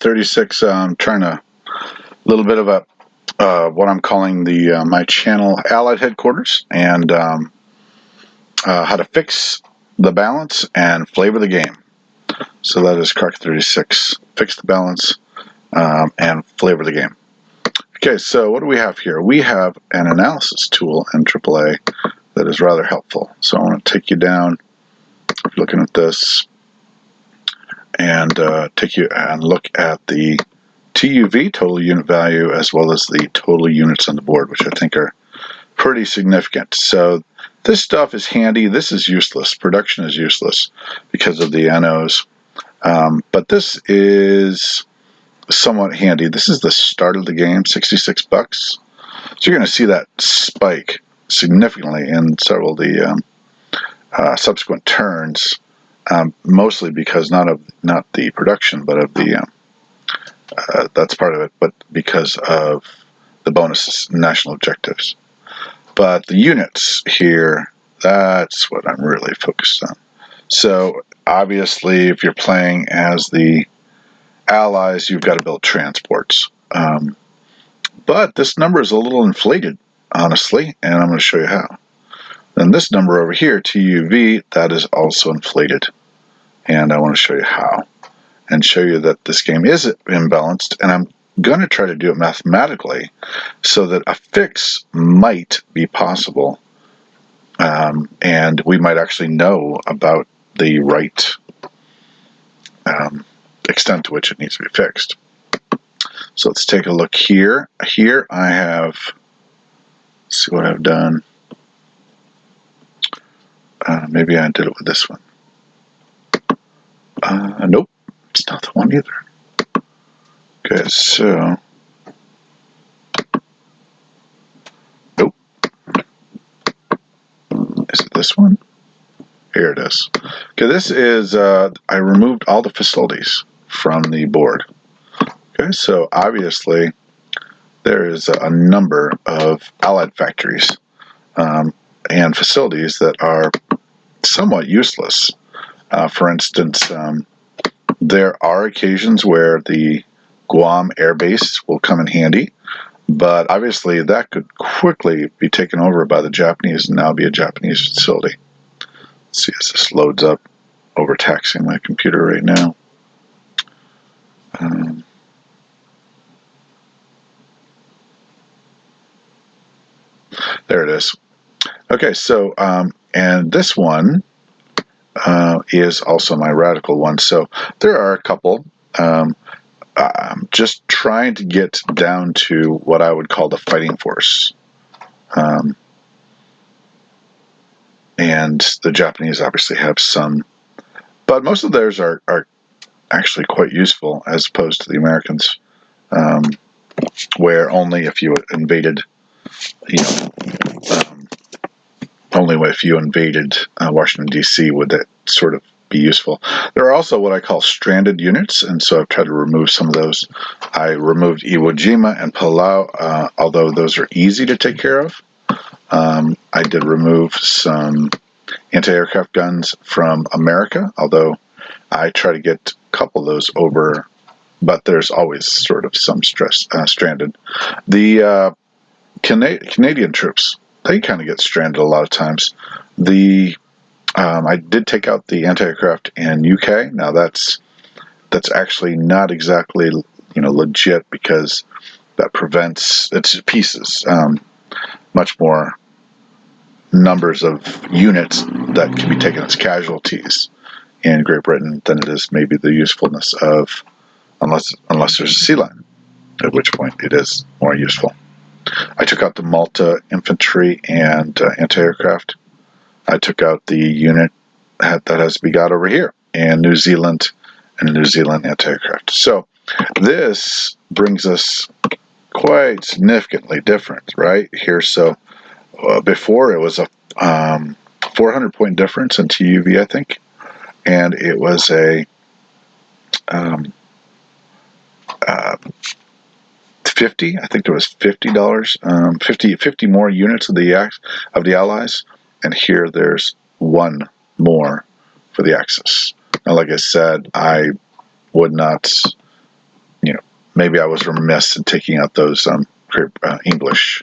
36. I'm trying to little bit of a what I'm calling the my channel Allied headquarters, and how to fix the balance and flavor the game. So that is Crack 36. Fix the balance and flavor the game. Okay, so what do we have here? We have an analysis tool in AAA that is rather helpful. So I want to take you down, if you're looking at this, and take you and look at the TUV, total unit value, as well as the total units on the board, which I think are pretty significant. So this stuff is handy. This is useless. Production is useless because of the NOs. But this is somewhat handy. This is the start of the game, $66. So you're going to see that spike significantly in several of the subsequent turns, mostly because not the production, but of the that's part of it, but because of the bonuses, national objectives. But the units here, that's what I'm really focused on. So obviously, if you're playing as the Allies, you've got to build transports. But this number is a little inflated, honestly, and I'm going to show you how. Then this number over here, TUV, that is also inflated, and I want to show you how, and show you that this game is imbalanced, and I'm going to try to do it mathematically so that a fix might be possible, and we might actually know about the right extent to which it needs to be fixed. So let's take a look here. Here I have, let's see what I've done. Maybe I did it with this one. Nope, it's not the one either. Okay, so, nope. Is it this one? Here it is. Okay, this is, I removed all the facilities from the board. Okay, so obviously there is a number of Allied factories and facilities that are somewhat useless. For instance, there are occasions where the Guam Air Base will come in handy, but obviously that could quickly be taken over by the Japanese and now be a Japanese facility. Let's see as this loads up, overtaxing my computer right now. There it is. Okay, so, and this one is also my radical one. So there are a couple. I'm just trying to get down to what I would call the fighting force. And the Japanese obviously have some, but most of theirs are actually quite useful as opposed to the Americans, where only if you invaded, only if you invaded Washington, D.C. would that sort of be useful. There are also what I call stranded units, and so I've tried to remove some of those. I removed Iwo Jima and Palau, although those are easy to take care of. I did remove some anti-aircraft guns from America, although I try to get a couple of those over, but there's always sort of some stress stranded. The Canadian troops, they kind of get stranded a lot of times. I did take out the anti-aircraft in UK. Now that's actually not exactly legit, because that prevents its pieces. Much more numbers of units that can be taken as casualties in Great Britain than it is maybe the usefulness of, unless there's a sea line, at which point it is more useful. I took out the Malta infantry and anti-aircraft. I took out the unit that has to be got over here, and New Zealand and New Zealand anti-aircraft. So this brings us quite significantly different right here. So before it was a 400-point difference in TUV, I think, and it was a 50. I think there was $50, 50 more units of the Allies, and here there's one more for the Axis. Now, like I said, I would not maybe I was remiss in taking out those English.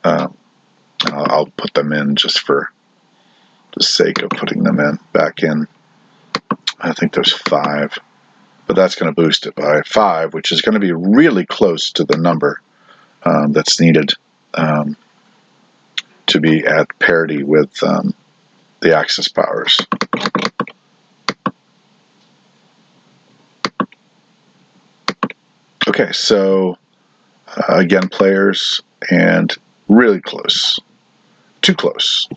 I'll put them in just for the sake of putting them in back in. I think there's 5, but that's going to boost it by 5, which is going to be really close to the number that's needed to be at parity with the Axis powers. Okay, so again, players, and really close. Too close.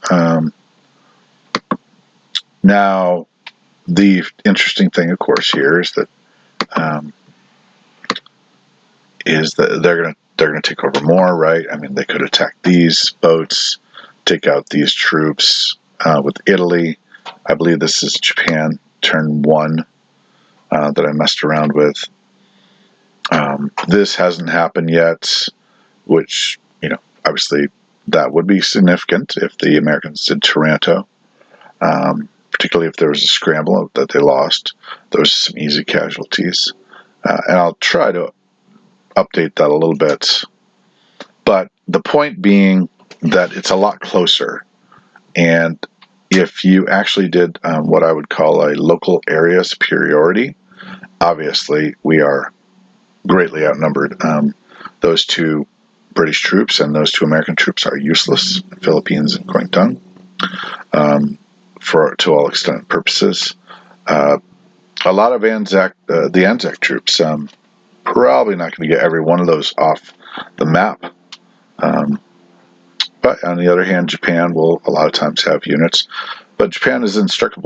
Now, the interesting thing, of course, here is that they're gonna take over more, right? I mean, they could attack these boats, take out these troops. With Italy, I believe this is Japan turn 1 that I messed around with. This hasn't happened yet, which, obviously that would be significant if the Americans did Taranto, particularly if there was a scramble that they lost. Those are some easy casualties. And I'll try to update that a little bit. But the point being that it's a lot closer. And if you actually did what I would call a local area superiority, obviously we are greatly outnumbered. Those 2 British troops and those 2 American troops are useless, Philippines and Guangdong, to all extent and purposes. A lot of the Anzac troops, probably not going to get every one of those off the map. But on the other hand, Japan will a lot of times have units. But Japan is in striking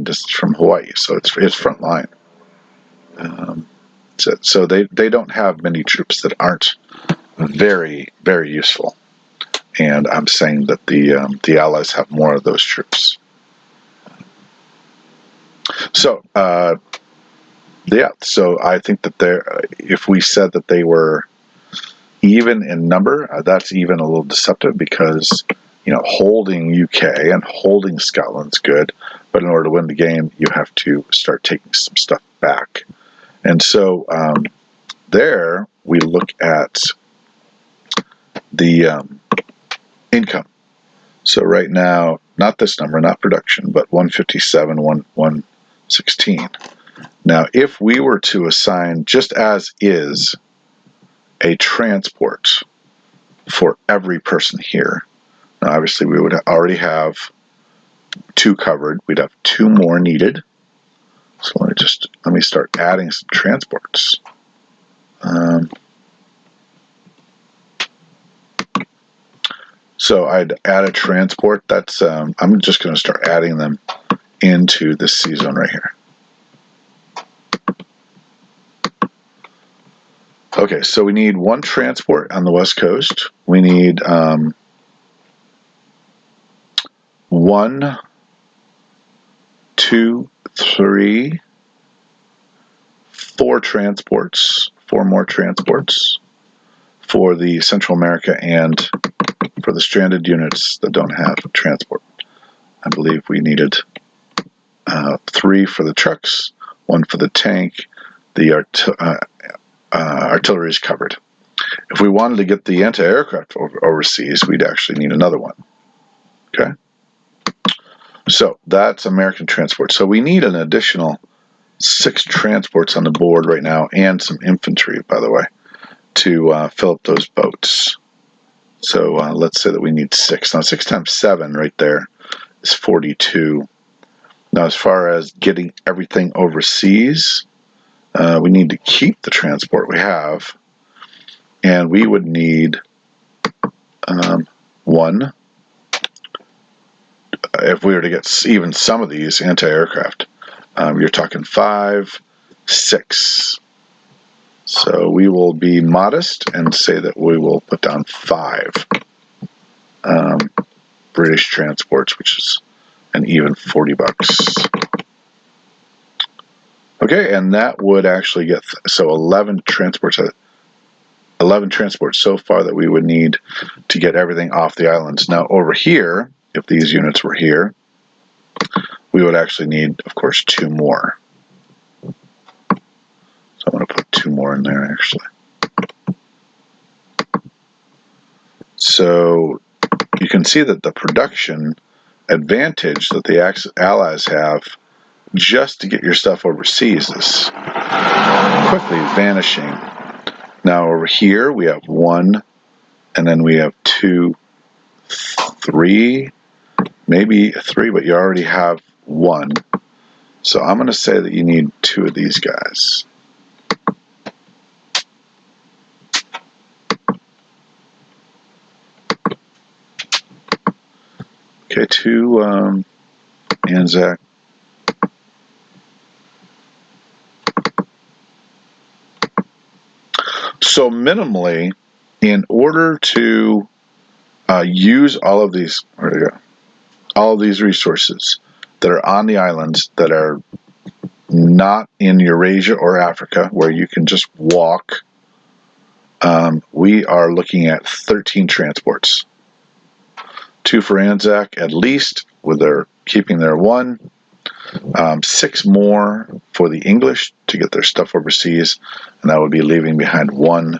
distance from Hawaii, so it's front line. So they don't have many troops that aren't very, very useful. And I'm saying that the Allies have more of those troops. So so I think that if we said that they were even in number, that's even a little deceptive, because holding UK and holding Scotland's good, but in order to win the game, you have to start taking some stuff back. And so there we look at the income. So right now, not this number, not production, but 157, 116. Now, if we were to assign, just as is, a transport for every person here, now obviously we would already have 2 covered. We'd have 2 more needed. So let me start adding some transports. So I'd add a transport. That's I'm just going to start adding them into this C zone right here. Okay, so we need 1 transport on the west coast. We need 1, 2, 3, 4 transports, 4 more transports for the Central America and for the stranded units that don't have transport. I believe we needed 3 for the trucks, 1 for the tank. The artillery is covered. If we wanted to get the anti-aircraft overseas, we'd actually need another one. Okay? So that's American transport. So we need an additional 6 transports on the board right now, and some infantry, by the way, to fill up those boats. So let's say that we need 6. Now 6 times 7 right there is 42. Now as far as getting everything overseas, we need to keep the transport we have, and we would need 1, if we were to get even some of these anti-aircraft. You're talking 5, 6. So we will be modest and say that we will put down 5 British transports, which is an even $40. Okay, and that would actually get 11 transports. 11 transports so far that we would need to get everything off the islands. Now over here, if these units were here, we would actually need, of course, 2 more. So I'm going to put 2 more in there, actually. So you can see that the production advantage that the Allies have just to get your stuff overseas is quickly vanishing. Now over here we have 1, and then we have 2, 3, maybe 3, but you already have 1. So I'm going to say that you need 2 of these guys. Okay, 2 Anzac. So minimally, in order to use all of these, where to go? All of these resources that are on the islands that are not in Eurasia or Africa, where you can just walk, we are looking at 13 transports. 2 for Anzac at least, with their keeping their 1. 6 more for the English to get their stuff overseas, and that would be leaving behind 1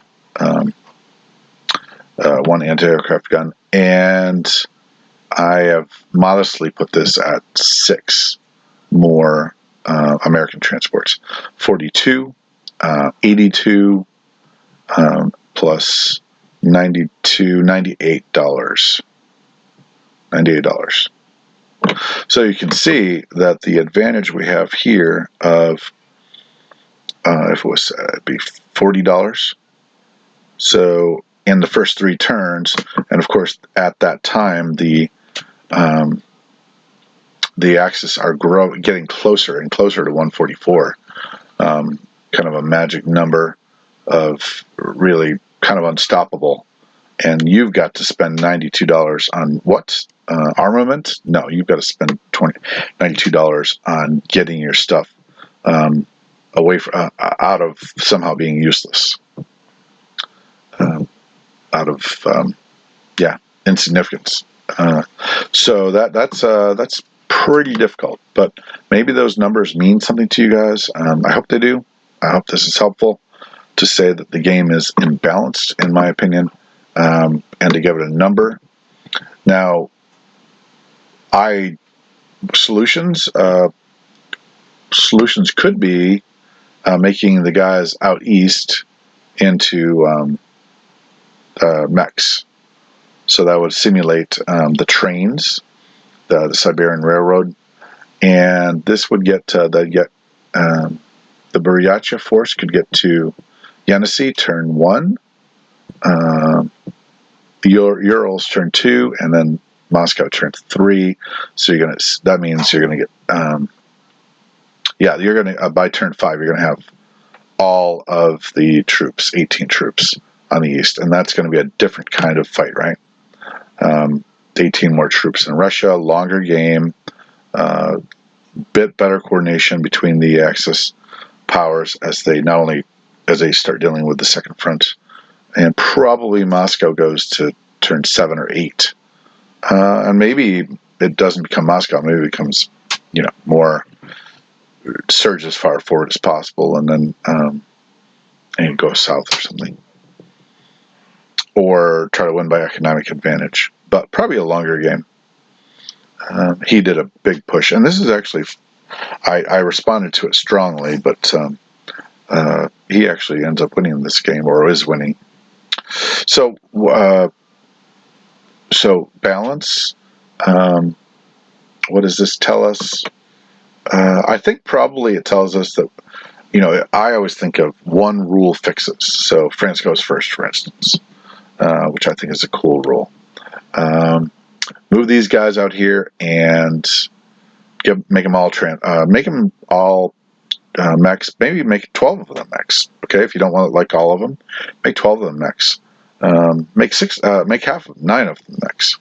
anti-aircraft gun. And I have modestly put this at 6 more American transports. 42, 82, plus $98. $98. So you can see that the advantage we have here of, if it was, it'd be $40. So in the first 3 turns, and of course at that time the Axis are getting closer and closer to 144, kind of a magic number of really kind of unstoppable. And you've got to spend $92 on what? Armament? No, you've got to spend $92 on getting your stuff away from, out of somehow being useless, out of insignificance. So that's pretty difficult. But maybe those numbers mean something to you guys. I hope they do. I hope this is helpful to say that the game is imbalanced, in my opinion, and to give it a number. Now, solutions could be making the guys out east into mechs. So that would simulate the trains, the Siberian Railroad, and this would get the Buryatia force could get to Yenisei turn 1, Urals turn 2, and then Moscow turn 3. So that means you're gonna get you're gonna by turn 5 you're gonna have all of the troops, 18 troops on the east, and that's going to be a different kind of fight, right? 18 more troops in Russia, longer game, bit better coordination between the Axis powers as they start dealing with the second front, and probably Moscow goes to turn 7 or 8, and maybe it doesn't become Moscow, maybe it becomes more surge as far forward as possible, and then and go south or something, or try to win by economic advantage, but probably a longer game. He did a big push, and this is actually, I responded to it strongly, but he actually ends up winning this game, or is winning. So balance. What does this tell us? I think probably it tells us that, I always think of one rule fixes. So France goes first, for instance, which I think is a cool rule. Move these guys out here and make them all mechs. Maybe make 12 of them mechs. Okay, if you don't want to like all of them, make 12 of them mechs. Make half of them, 9 of them mechs.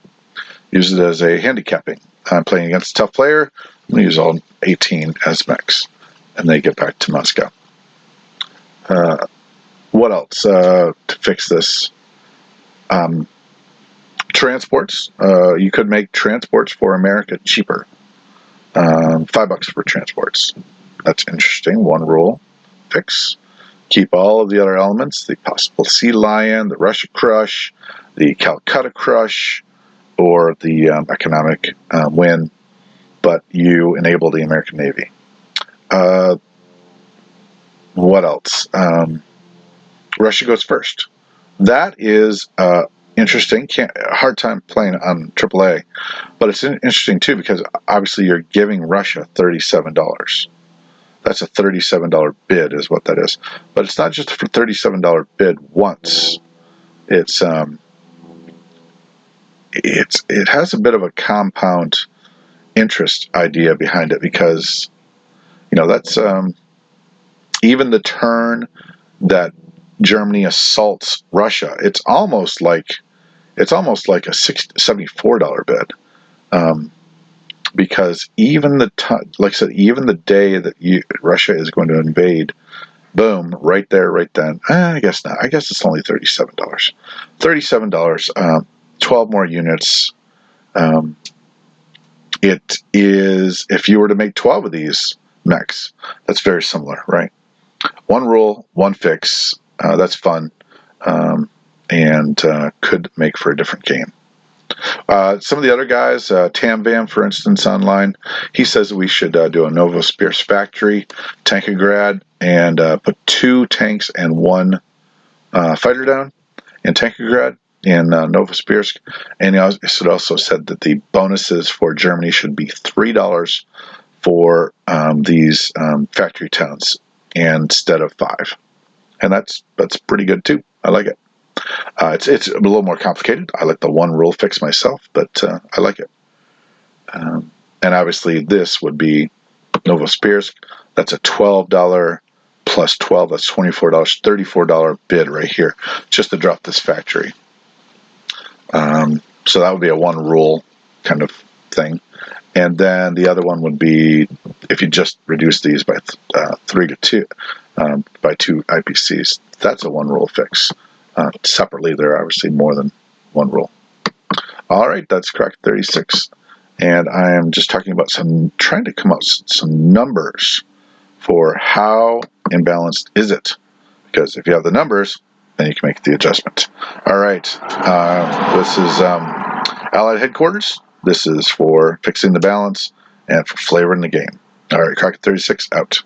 Use it as a handicapping. I'm playing against a tough player. I'm going to use all 18 as mechs, and they get back to Moscow. What else to fix this? Transports. You could make transports for America cheaper. $5 for transports. That's interesting. One rule fix. keep all of the other elements, the possible sea lion, the Russia crush, the Calcutta crush, or the economic win, but you enable the American Navy. What else? Russia goes first. That is interesting. Hard time playing on AAA, but it's interesting too because obviously you're giving Russia $37. That's a $37 bid, is what that is. But it's not just for $37 bid once. It has a bit of a compound interest idea behind it because that's even the turn that Germany assaults Russia. It's almost like a $74 bid, because even like I said, even the day that Russia is going to invade, boom, right there, right then. I guess not. I guess it's only $37. $37. 12 more units. It is, if you were to make 12 of these mechs, that's very similar, right? One rule, one fix. That's fun, and could make for a different game. Some of the other guys, Tamvam, for instance, online, he says we should do a Novosibirsk factory, Tankograd, and put 2 tanks and 1 fighter down in Tankograd in Novosibirsk. And he also said that the bonuses for Germany should be $3 for these factory towns instead of 5. And that's pretty good too. I like it. It's a little more complicated. I like the one rule fix myself, but I like it. And obviously this would be Novosibirsk. That's a $12 plus 12. That's $24. $34 bid right here just to drop this factory. So that would be a one rule kind of thing. And then the other one would be if you just reduce these by 3 to 2 by 2 IPCs. That's a one rule fix. Separately, there are obviously more than one rule. All right, that's correct. 36. And I am just talking about trying to come up with some numbers for how imbalanced is it. Because if you have the numbers, then you can make the adjustment. All right, this is Allied Headquarters. This is for fixing the balance and for flavoring the game. All right, Crockett 36 out.